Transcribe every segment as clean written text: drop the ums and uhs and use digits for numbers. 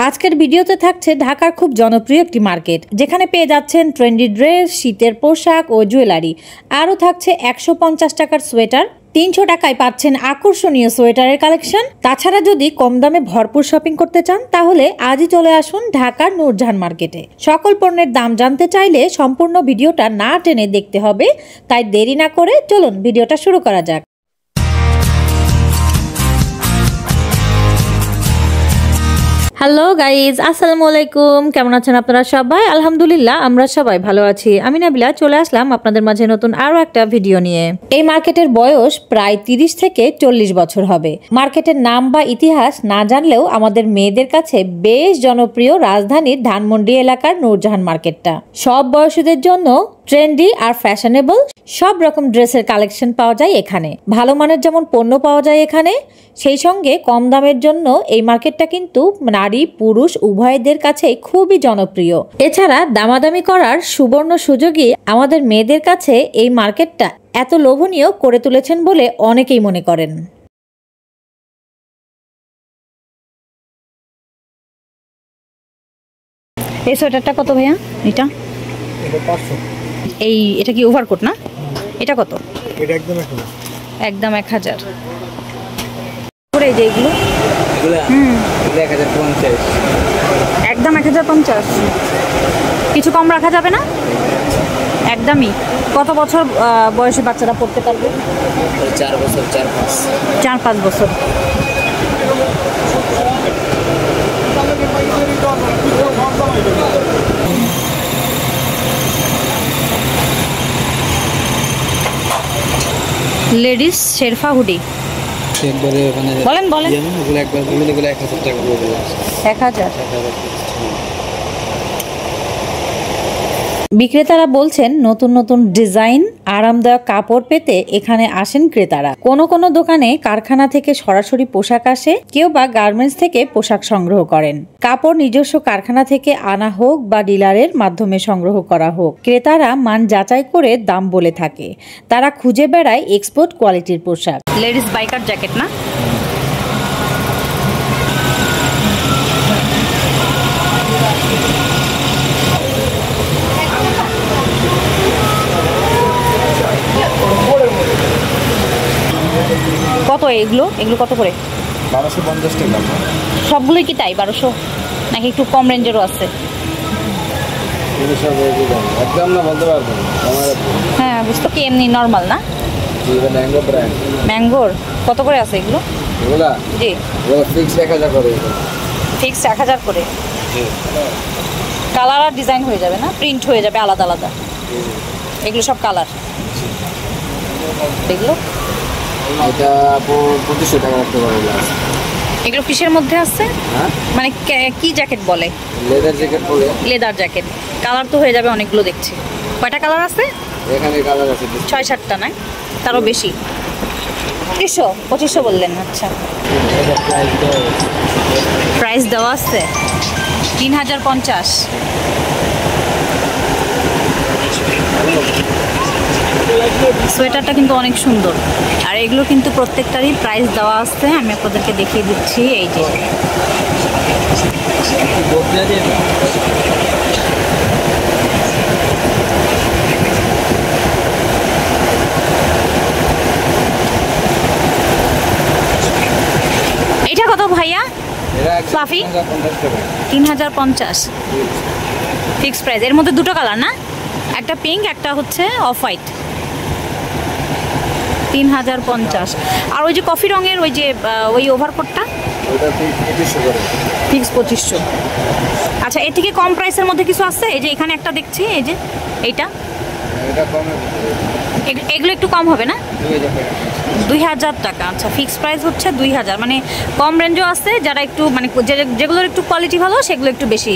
আজকের ভিডিওতে থাকছে ঢাকার খুব জনপ্রিয় একটি মার্কেট, যেখানে পেয়ে যাচ্ছেন ট্রেন্ডি ড্রেস, শীতের পোশাক ও জুয়েলারি। আরও থাকছে 150 টাকার সোয়েটার, 300 টাকায় পাচ্ছেন আকর্ষণীয় সোয়েটারের কালেকশন। তাছাড়া যদি কম দামে ভরপুর শপিং করতে চান, তাহলে আজই চলে আসুন ঢাকার নূরজাহান মার্কেটে। সকল পণ্যের দাম জানতে চাইলে সম্পূর্ণ ভিডিওটা না টেনে দেখতে হবে, তাই দেরি না করে চলুন ভিডিওটা শুরু করা যাক। হ্যালো গাইজ, আসসালামু আলাইকুম। কেমন আছেন আপনারা সবাই? আলহামদুলিল্লাহ আমরা সবাই ভালো আছি। আমি নাবিলা চলে আসলাম আপনাদের মাঝে নতুন আরো একটা ভিডিও নিয়ে। এই মার্কেটের বয়স প্রায় 30 থেকে 40 বছর হবে। মার্কেটের নাম বা ইতিহাস না জানলেও আমাদের মেয়েদের কাছে বেশ জনপ্রিয় রাজধানীর ধানমন্ডি এলাকার নূরজাহান মার্কেটটা। সব বয়সীদের জন্য ট্রেন্ডি আর ফ্যাশনেবল সব রকম ড্রেসের কালেকশন পাওয়া যায় এখানে। ভালো মানের যেমন পণ্য পাওয়া যায় এখানে, সেই সঙ্গে কম দামের জন্য এই মার্কেটটা কিন্তু নারী পুরুষ উভয়দের কাছে খুবই জনপ্রিয়। এছাড়া দামাদামি করার সুবর্ণ সুযোগই আমাদের মেয়েদের কাছে এই মার্কেটটা এত লোভনীয় করে তুলেছেন বলে অনেকেই মনে করেন। এই সোয়েটারটা কত ভাইয়া? এটা এটা কি ওভারকোট না? এটা কত? এটা একদম 1000 করে। এই যে এগুলো একদম 1050। কিছু কম রাখা যাবে না? একদমই। কত বছর বয়সী বাচ্চারা পড়তে পারবে? 4 বছর 4-5 বছর। লেডিস শেরফা হুডি বলেন 1000। বিক্রেতারা বলছেন নতুন নতুন ডিজাইন, আরামদায়ক কাপড় পেতে এখানে আসেন ক্রেতারা। কোনো কোনো দোকানে কারখানা থেকে সরাসরি পোশাক আসে, কেউ বা গার্মেন্টস থেকে পোশাক সংগ্রহ করেন। কাপড় নিজস্ব কারখানা থেকে আনা হোক বা ডিলারের মাধ্যমে সংগ্রহ করা হোক, ক্রেতারা মান যাচাই করে দাম বলে থাকে। তারা খুঁজে বেড়ায় এক্সপোর্ট কোয়ালিটির পোশাক। লেডিস বাইকার জ্যাকেট না? কত এগুলো কত করে? 1250 টাকা। সবগুলোই কি তাই 1200, নাকি একটু কম রেঞ্জেরও আছে? একদম না বলতে পারবো। হ্যাঁ বুঝতো কি, এমনি নর্মাল না? Mango brand. ম্যাঙ্গোর কত করে আছে এগুলো? এগুলা জি ফিক্স 1000 করে। ফিক্স 1000 করে। কালার আর ডিজাইন হয়ে যাবে না? প্রিন্ট হয়ে যাবে আলাদা আলাদা। এগুলো সব কালার। এগুলো এটা 2500 টাকা রাখতে পারবো। এগুলো কিসের মধ্যে আছে? মানে কি জ্যাকেট বলে? লেদার জ্যাকেট বলে। Leather jacket. কালার তো হয়ে যাবে অনেকগুলো দেখছি। কয়টা কালার আছে? এখানে কালার আছে 6-7টা না? তারও বেশি। 2500 বললেন? আচ্ছা, প্রাইস দেওয়া আছে 3050। সোয়েটারটা কিন্তু অনেক সুন্দর, আর এগুলো কিন্তু প্রত্যেকটারই প্রাইস দেওয়া আছে। আমি আপনাদেরকে দেখিয়ে দিচ্ছি। এই যে এটা কত ভাইয়া? Fluffy 3050 fix price. এর মধ্যে দুটো কালার না? একটা পিঙ্ক, একটা হচ্ছে অফ হোয়াইট। 3050। আর ওই যে কফি রঙের ওই ওভারকোটটা ফিক্স 2500। আচ্ছা, এর থেকে কম প্রাইসের মধ্যে কিছু আছে? এই যে এখানে একটা দেখছি, এই যে এইটা, এগুলো একটু কম হবে না? 2000 টাকা। আচ্ছা, ফিক্স প্রাইস হচ্ছে 2000। মানে কম রেঞ্জও আছে, যারা একটু মানে যেগুলোর একটু কোয়ালিটি ভালো সেগুলো একটু বেশি।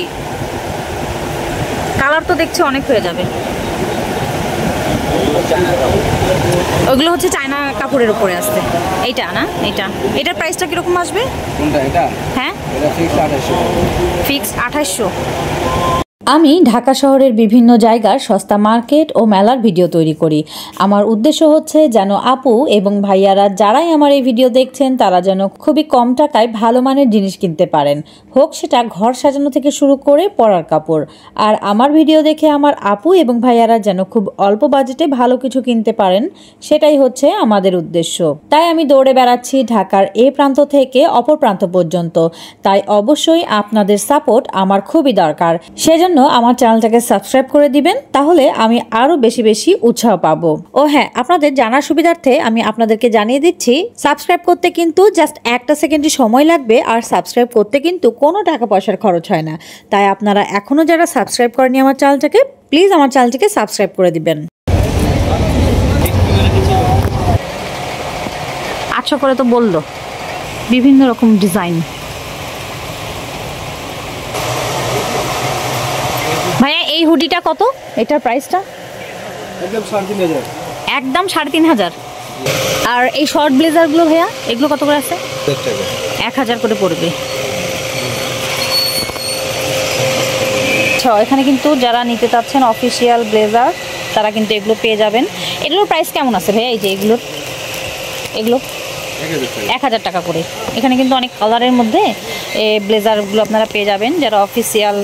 কালার তো দেখছি অনেক হয়ে যাবে। ওগুলো হচ্ছে চায়না কাপড়ের উপরে আসছে। এইটা না? এটার প্রাইসটা কিরকম আসবে? কোনটা? এটা হ্যাঁ, এটা ফিক্স 2800। ফিক্স 2800। আমি ঢাকা শহরের বিভিন্ন জায়গার সস্তা মার্কেট ও মেলার ভিডিও তৈরি করি। আমার উদ্দেশ্য হচ্ছে যেন আপু এবং ভাইয়ারা যারাই আমার এই ভিডিও দেখছেন তারা যেন খুবই কম টাকায় ভালো মানের জিনিস কিনতে পারেন, হোক সেটা ঘর সাজানো থেকে শুরু করে পরার কাপড়। আর আমার ভিডিও দেখে আমার আপু এবং ভাইয়ারা যেন খুব অল্প বাজেটে ভালো কিছু কিনতে পারেন, সেটাই হচ্ছে আমাদের উদ্দেশ্য। তাই আমি দৌড়ে বেড়াচ্ছি ঢাকার এ প্রান্ত থেকে অপর প্রান্ত পর্যন্ত। তাই অবশ্যই আপনাদের সাপোর্ট আমার খুবই দরকার। সেজন্য আমার চ্যানেলটাকে সাবস্ক্রাইব করে দিবেন, তাহলে আমি আরো বেশি বেশি উৎসাহ পাবো। ও হ্যাঁ, আপনাদের জানার সুবিধার্থে আমি আপনাদেরকে জানিয়ে দিচ্ছি, সাবস্ক্রাইব করতে কিন্তু জাস্ট একটা সেকেন্ডই সময় লাগবে, আর সাবস্ক্রাইব করতে কিন্তু কোনো টাকা পয়সার খরচ হয় না। তাই আপনারা এখনো যারা সাবস্ক্রাইব করেনি আমার চ্যানেলটাকে, প্লিজ আমার চ্যানেলটিকে সাবস্ক্রাইব করে দিবেন। 800 করে তো বললো, বিভিন্ন রকম ডিজাইন। ভাইয়া এই হুডিটা কত? এটার প্রাইসটা একদম 3,500। একদম 3,500। আর এই শর্ট ব্লেজারগুলো ভাইয়া এগুলো কত করে আছে? 1000 করে পড়বে। আচ্ছা, এখানে কিন্তু যারা নিতে চাচ্ছেন অফিসিয়াল ব্লেজার তারা কিন্তু এগুলো পেয়ে যাবেন। এগুলোর প্রাইস কেমন আছে ভাইয়া? এই যে এগুলো 1000 টাকা করে। এখানে কিন্তু অনেক কালারের মধ্যে ব্লেজারগুলো আপনারা পেয়ে যাবেন। যারা অফিসিয়াল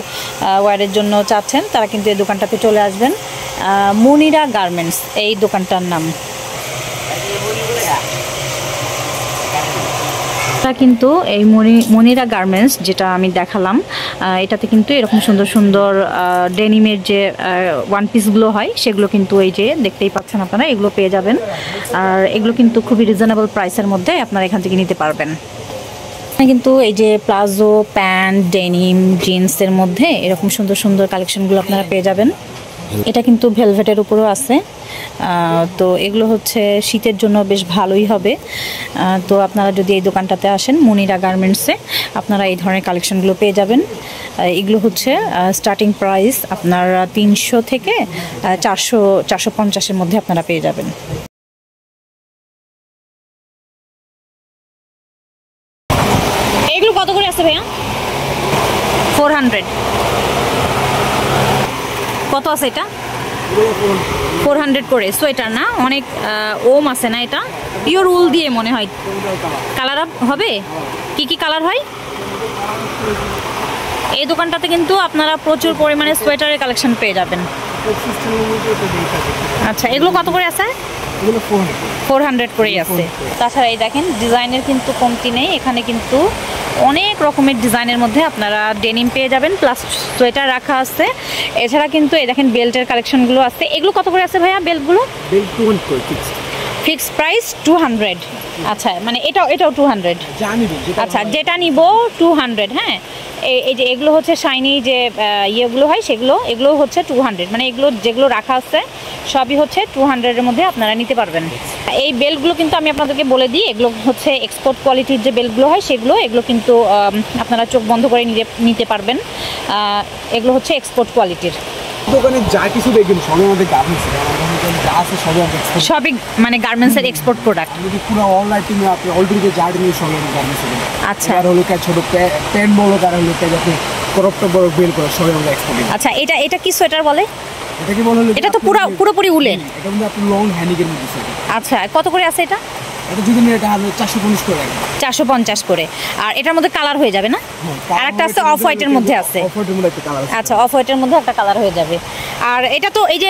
ওয়্যারের জন্য চাচ্ছেন তারা কিন্তু এই দোকানটাতে চলে আসবেন। মনিরা গার্মেন্টস এই দোকানটার নাম। এটা কিন্তু এই মনিরা গার্মেন্টস যেটা আমি দেখালাম, এটাতে কিন্তু এরকম সুন্দর সুন্দর ডেনিমের যে ওয়ান পিসগুলো হয় সেগুলো কিন্তু এই যে দেখতেই পাচ্ছেন আপনারা, এগুলো পেয়ে যাবেন। আর এগুলো কিন্তু খুবই রিজনেবল প্রাইসের মধ্যে আপনারা এখান থেকে নিতে পারবেন। কিন্তু এই যে প্লাজো, প্যান্ট, ডেনিম, জিন্সের মধ্যে এরকম সুন্দর সুন্দর কালেকশনগুলো আপনারা পেয়ে যাবেন। এটা কিন্তু ভেলভেটের উপরেও আছে। তো এগুলো হচ্ছে শীতের জন্য বেশ ভালোই হবে। তো আপনারা যদি এই দোকানটাতে আসেন মনিরা গার্মেন্টসে, আপনারা এই ধরনের কালেকশনগুলো পেয়ে যাবেন। এগুলো হচ্ছে স্টার্টিং প্রাইস আপনার 300 থেকে 450-এর মধ্যে আপনারা পেয়ে যাবেন। এগুলো কত করে আছে ভাইয়া? 400। কত আছে এটা? 400 করে। সোয়েটার না, অনেক ওম আছে না, এটা পিওর উল দিয়ে মনে হয়। কালার হবে? কি কি কালার হয়? এই দোকানটাতে কিন্তু আপনারা প্রচুর পরিমাণে সোয়েটারের কালেকশন পেয়ে যাবেন। আচ্ছা, এগুলো কত করে আছে? 400 করেই আছে। তাছাড়া এই দেখেন ডিজাইনের কিন্তু কমতি নেই, এখানে কিন্তু অনেক রকমের ডিজাইনের মধ্যে আপনারা ডেনিম পেয়ে যাবেন, প্লাস সোয়েটার রাখা আছে। এছাড়া কিন্তু এই দেখেন বেল্টের কালেকশনগুলো আছে। এগুলো কত করে আছে ভাইয়া বেল্টগুলো? Fixed price 200। আচ্ছা, মানে এটাও 200। আচ্ছা, যেটা নিব 200। হ্যাঁ, এই যে এগুলো হচ্ছে শাইনি যে ইয়েগুলো হয় এগুলো হচ্ছে 200। মানে এগুলো যেগুলো রাখা আছে সবই হচ্ছে 200-এর মধ্যে আপনারা নিতে পারবেন। এই বেল্টগুলো কিন্তু আমি আপনাদেরকে বলে দিই, এগুলো হচ্ছে এক্সপোর্ট কোয়ালিটির যে বেল্টগুলো হয় এগুলো কিন্তু আপনারা চোখ বন্ধ করে নিতে পারবেন। এগুলো হচ্ছে এক্সপোর্ট কোয়ালিটির। দোকানে যা কিছু দেখবেন সবই আমাদের গার্মেন্টস, যা আছে সবই মানে গার্মেন্টসের এক্সপোর্ট প্রোডাক্ট। যদি পুরো অল আইটেম আপনি অলরেডি যা নিয়ে সবই গার্মেন্টস। আচ্ছা, আর হলো ছোট প্যান্ট বলো, তার হলো যাতে ক্রপটা বড় বেল করে সবই আমরা এক্সপোর্ট। আচ্ছা, এটা কি সোয়েটার বলে? এটা কি বলে? এটা তো পুরোপুরি উলেন। এটা কিন্তু আপনি লং হ্যান্ডিকের মধ্যে। আচ্ছা, কত করে আছে এটা? এটা যদি এটা 450 করে। 450 করে। আর এটার মধ্যে কালার হয়ে যাবে না? আর একটা আছে অফ হোয়াইটের মধ্যে আছে। অফ হোয়াইটের মধ্যে একটা কালার আছে। আচ্ছা, অফ হোয়াইটের মধ্যে একটা কালার হয়ে যাবে। আর এটা তো এই যে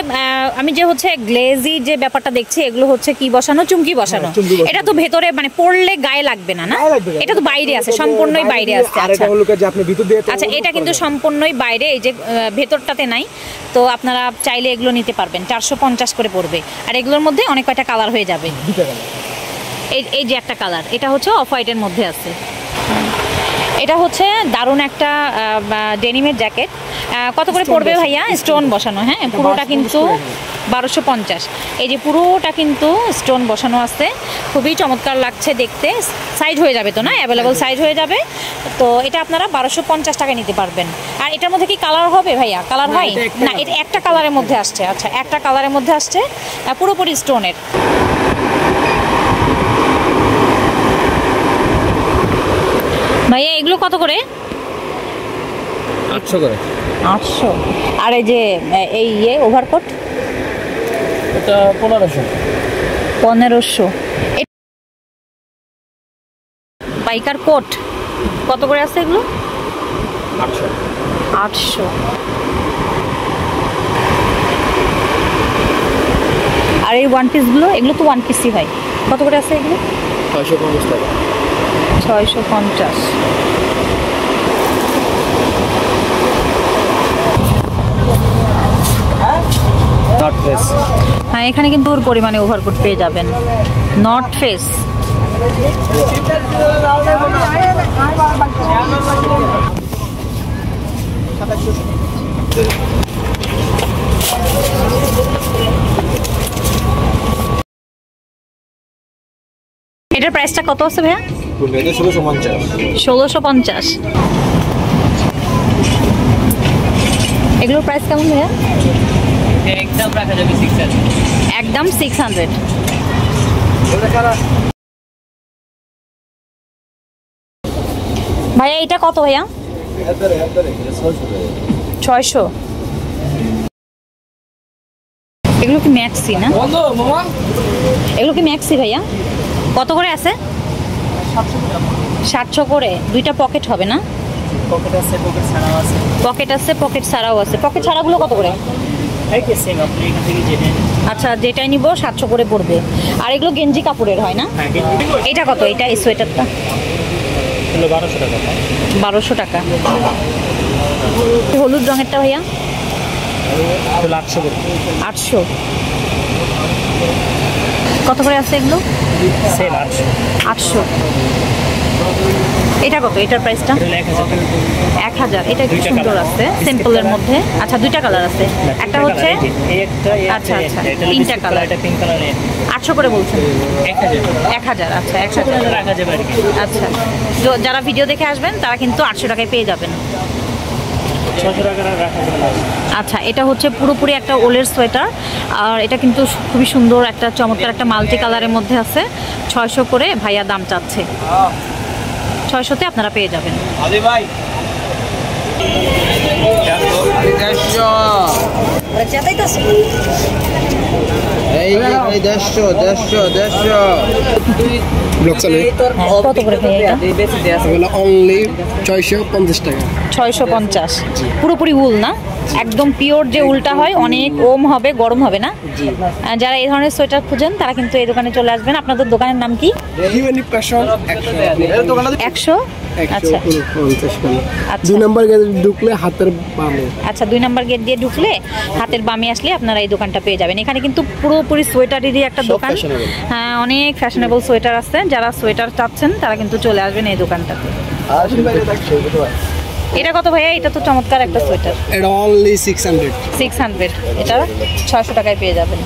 আমি যে হচ্ছে গ্লেজি যে ব্যাপারটা দেখছি, এগুলো হচ্ছে কি বসানো? চুমকি বসানো। এটা তো ভেতরে মানে পড়লে গায়ে লাগবে না? না, এটা তো বাইরে আছে, সম্পূর্ণই বাইরে আছে। আচ্ছা, আচ্ছা, এটা কিন্তু সম্পূর্ণই বাইরে, এই যে ভেতরটাতে নাই। তো আপনারা চাইলে এগুলো নিতে পারবেন, 450 করে পড়বে। আর এগুলোর মধ্যে অনেক কয়টা কালার হয়ে যাবে। এই যে একটা কালার, এটা হচ্ছে অফ হোয়াইটের মধ্যে আছে। এটা হচ্ছে দারুণ একটা ডেনিমের জ্যাকেট। কত করে পড়বে ভাইয়া? স্টোন বসানো। হ্যাঁ, পুরোটা কিন্তু 1250। এই যে পুরোটা কিন্তু স্টোন বসানো আছে, খুবই চমৎকার লাগছে দেখতে। সাইজ হয়ে যাবে তো না? অ্যাভেলেবল সাইজ হয়ে যাবে। তো এটা আপনারা 1250 টাকায় নিতে পারবেন। আর এটার মধ্যে কি কালার হবে ভাইয়া? কালার হয় না, এটা একটা কালারের মধ্যে আসছে। আচ্ছা, একটা কালারের মধ্যে আসছে, পুরোপুরি স্টোনের। ভাইয়া এগুলো কত করে? 800 করে। 800। আর এই যে এই ওভারকোট এটা 1500। 1500। বাইকার কোট কত করে আছে এগুলো? 800। 800। আর এই ওয়ান পিসগুলো, এগুলো তো ওয়ান পিসই হয়, কত করে আছে এগুলো? 650 টাকা। 650। Not face. হ্যাঁ, এখানে কিন্তু ওর পরিমাণে ওভারকোট পেয়ে যাবেন। Not face. এটার প্রাইসটা কত আছে ভাইয়া? এটা 1650। 1650। এগুলোর প্রাইস কেমন ভাইয়া? একদম রাখা যাবে 600। একদম 600। ভাইয়া এটা কত ভাইয়া? 600। এগুলো কি ম্যাক্সি না? এগুলো কি ম্যাক্সি ভাইয়া? কত করে আছে? 700 করে। দুইটা পকেট হবে না? পকেট আছে, পকেট ছাড়াও আছে। পকেট আছে, পকেট ছাড়াও আছে। পকেট ছাড়াগুলো কত করে? একই সেম, আপনি এখান থেকে যেটা। আচ্ছা, যেটাই নিব 700 করে পড়বে। আর এগুলো গেঞ্জি কাপড়ের হয় না? এটা কত? এটা এই সোয়েটারটা 1200 টাকা। 1200 টাকা। হলুদ রঙেরটা ভাইয়া? 800 করে। 800। কত করে আছে এগুলো? সেম 800। 800। এটা কত? এটার প্রাইসটা 1000। এটা একটু সুন্দর আছে, সিম্পলের মধ্যে। আচ্ছা, দুইটা কালার আছে। একটা হচ্ছে আচ্ছা আচ্ছা, তিনটা কালার। 800 করে বলছেন? 1000। আচ্ছা, 1000 রাখা যাবে আর কি। আচ্ছা, যারা ভিডিও দেখে আসবেন তারা কিন্তু 800 টাকায় পেয়ে যাবেন। 600 টাকা রাখা যাবে। আচ্ছা, এটা হচ্ছে পুরোপুরি একটা ওলের সোয়েটার। আর এটা কিন্তু খুবই সুন্দর, একটা চমৎকার একটা মাল্টি কালারের মধ্যে আছে। 600 করে ভাইয়া দাম চাচ্ছে। 600-তে আপনারা পেয়ে যাবেন। আদি ভাই কত করে ভাইয়া এটা? অনলি 650 টাকা। 650। পুরোপুরি উল না, একদম পিওর যে উলটা হয়, অনেক ওম হবে, গরম হবে না। যারা এই ধরনের সোয়েটার খুঁজেন তারা কিন্তু এই দোকানে চলে আসবেন। আপনাদের দোকানের নাম কি? 100। আচ্ছা, 2 নম্বর গেট ঢুকলে হাতের বামে। আচ্ছা, 2 নম্বর গেট দিয়ে ঢুকলে হাতের বামে আসলে আপনারা এই দোকানটা পেয়ে যাবেন। এখানে কিন্তু পুরোপুরি সোয়েটারেরই একটা দোকান। হ্যাঁ, অনেক ফ্যাশনেবল সোয়েটার আছে। যারা সোয়েটার চাচ্ছেন তারা কিন্তু চলে আসবেন এই দোকানটাতে। এটা কত ভাইয়া? এটা তো চমৎকার একটা সোয়েটার। এটা অনলি 600। 600। এটা 600 টাকায় পেয়ে যাবেন।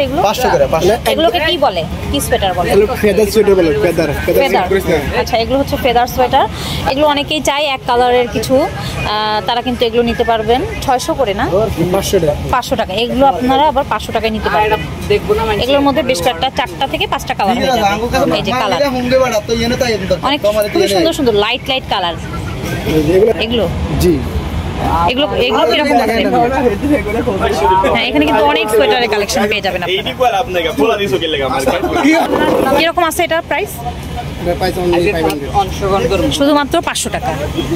এগুলো 500 করে। এগুলোকে কি বলে? কি সোয়েটার বলে? ফেদার সোয়েটার বলে। ফেদার। আচ্ছা, এগুলো হচ্ছে ফেদার সোয়েটার। এগুলো অনেকেই চায় এক কালারের কিছু, তারা কিন্তু এগুলো নিতে পারবেন। 600 করে না? 500 টাকা। 500 টাকা। এগুলো আপনারা আবার 500 টাকায় নিতে পারবেন। এগুলোর মধ্যে বেশ কয়েকটা, 4টা থেকে 5টা কালার হয়ে যাবে। এই যে কালার অনেক খুবই সুন্দর সুন্দর লাইট লাইট কালার। এগুলো জি, এগুলো এগুলো কিরকম আছে? হ্যাঁ, এখানে কিন্তু অনেক সোয়েটারের কালেকশন পেয়ে যাবেন আপনারা। কিরকম আছে এটার প্রাইস? শুধুমাত্র 500 টাকা।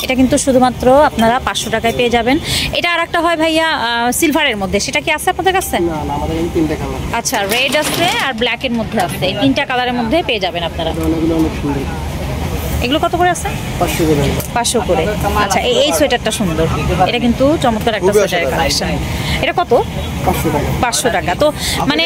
এটা কিন্তু শুধুমাত্র আপনারা 500 টাকায় পেয়ে যাবেন। এটা আর একটা হয় ভাইয়া সিলভারের মধ্যে, সেটা কি আছে আপনাদের কাছে? না না, আমাদের এই 3টা কালার। আচ্ছা, রেড আছে আর ব্ল্যাকের মধ্যে আছে। এই 3টা কালারের মধ্যে পেয়ে যাবেন আপনারা। এগুলো অনেক সুন্দর। এগুলো কত করে আছে? 500 করে। 500 করে। আচ্ছা, এই সোয়েটারটা সুন্দর। এটা কিন্তু চমৎকার একটা সোয়েটারের কালেকশন। এটা কত? 500 টাকা। 500 টাকা। তো মানে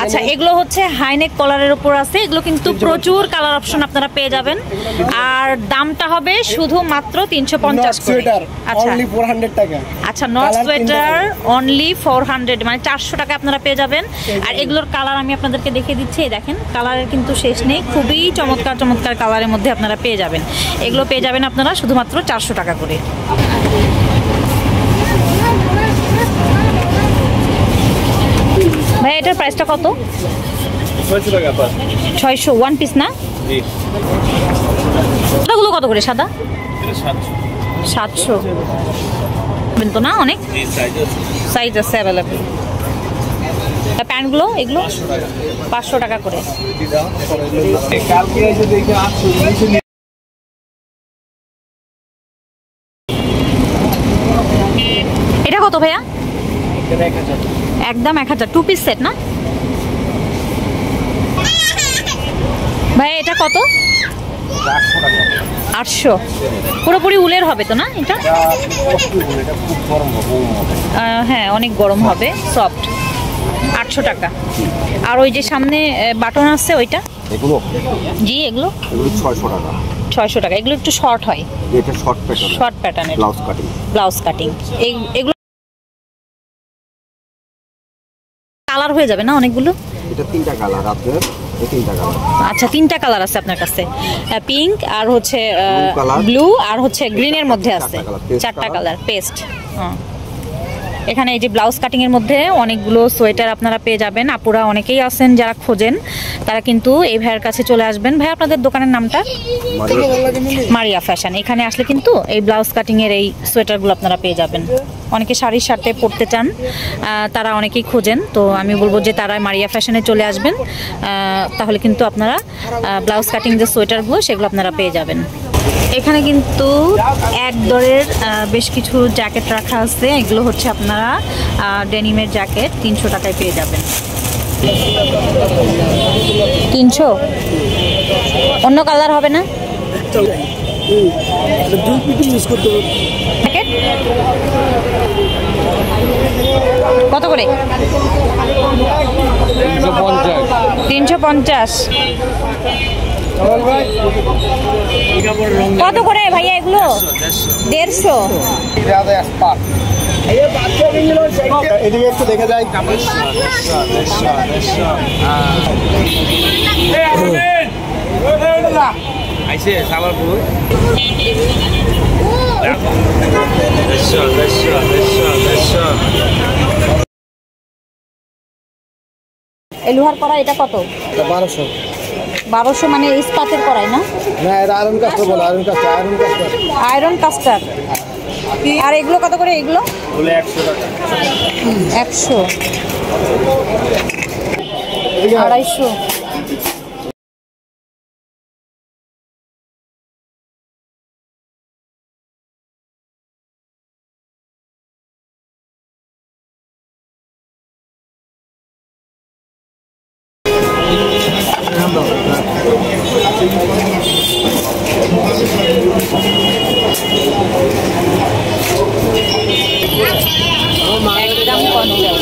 আচ্ছা, এগুলো হচ্ছে হাইনেক কলারের উপর আছে। এগুলো কিন্তু প্রচুর কালার অপশন আপনারা পেয়ে যাবেন। আর দামটা হবে শুধুমাত্র 350 করে। আচ্ছা, অনলি 400 টাকা। আচ্ছা, নট সোয়েটার অনলি 400, মানে 400 টাকা আপনারা পেয়ে যাবেন। আর এগুলোর কালার আমি আপনাদেরকে দেখিয়ে দিচ্ছি। এই দেখেন, কালারের কিন্তু শেষ নেই। খুবই চমৎকার চমৎকার কালারের মধ্যে আপনারা পেয়ে যাবেন। এগুলো পেয়ে যাবেন আপনারা শুধুমাত্র 400 টাকা করে। ভাই, এটার প্রাইসটা কত? 600 টাকা পার। 600 ওয়ান পিস না? জি। ওগুলো কত করে সাদা? এটা 700। 700 তো না অনেক জি, সাইজ আছে। সাইজ আছে অ্যাভেলেবল। প্যান্টগুলো এগুলো 500 টাকা করে। কালকে এসে দেখে 800 এটা কত ভাইয়া? এটা 1000। একদম 1000 টু পিস সেট না ভাইয়া? এটা কত? 800 টাকা। 800 পুরোপুরি উলের হবে তো না এটা? এটা খুব গরম হবে। হ্যাঁ অনেক গরম হবে, সফট। 800 টাকা। আর ওই যে সামনে বাটন আছে ওইটা? এগুলো জি এগুলো 600 টাকা। 600 টাকা। এগুলো একটু শর্ট হয়, এটা শর্ট প্যাটার্ন, শর্ট প্যাটার্নের ব্লাউজ কাটিং। Blouse cutting. এগুলো কালার হয়ে যাবে না অনেকগুলো? এটা 3টা কালার আছে, এই 3টা কালার। আচ্ছা 3টা কালার আছে আপনার কাছে, পিঙ্ক আর হচ্ছে ব্লু আর হচ্ছে গ্রিনের মধ্যে আছে 4টা কালার পেস্ট। এখানে এই যে ব্লাউজ কাটিং এর মধ্যে অনেকগুলো সোয়েটার আপনারা পেয়ে যাবেন। আপুরা অনেকেই আছেন যারা খোঁজেন, তারা কিন্তু এই ভাইয়ের কাছে চলে আসবেন। ভাই আপনাদের দোকানের নামটা? মারিয়া ফ্যাশন। এখানে আসলে কিন্তু এই ব্লাউজ কাটিং এর এই সোয়েটারগুলো আপনারা পেয়ে যাবেন। অনেকে শাড়ির সাথে পরতে চান, তারা অনেকেই খোঁজেন, তো আমি বলবো যে তারা মারিয়া ফ্যাশনে চলে আসবেন, তাহলে কিন্তু আপনারা ব্লাউজ কাটিং যে সোয়েটারগুলো সেগুলো আপনারা পেয়ে যাবেন। এখানে কিন্তু এক দরের বেশ কিছু জ্যাকেট রাখা আছে। এগুলো হচ্ছে আপনারা ডেনিমের জ্যাকেট 300 টাকায় পেয়ে যাবেন। 300? অন্য কালার হবে না? জ্যাকেট কত করে? 350। কত করে ভাইয়া এগুলো? 150। এদিকে একটু দেখে যাই। আইছে সালারপুর। এই লোহার কড়াই এটা কত? 1200। 1200 মানে ইস্পাতের কড়াই না? না এটা আয়রন কাস্টার বলে, iron caster, iron caster. Iron caster. আর এগুলো কত করে? এগুলো 100 টাকা। 100। 250। একদম 50।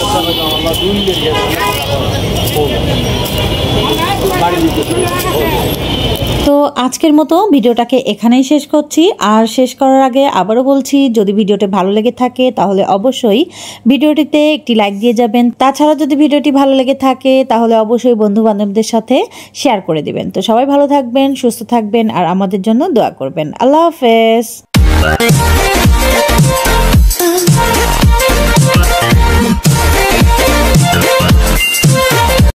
তো আজকের মতো ভিডিওটাকে এখানেই শেষ করছি। আর শেষ করার আগে আবারও বলছি, যদি ভিডিওটি ভালো লেগে থাকে তাহলে অবশ্যই ভিডিওটিতে একটি লাইক দিয়ে যাবেন। তাছাড়া যদি ভিডিওটি ভালো লেগে থাকে তাহলে অবশ্যই বন্ধু বান্ধবদের সাথে শেয়ার করে দিবেন। তো সবাই ভালো থাকবেন, সুস্থ থাকবেন আর আমাদের জন্য দোয়া করবেন। আল্লাহ হাফেজ।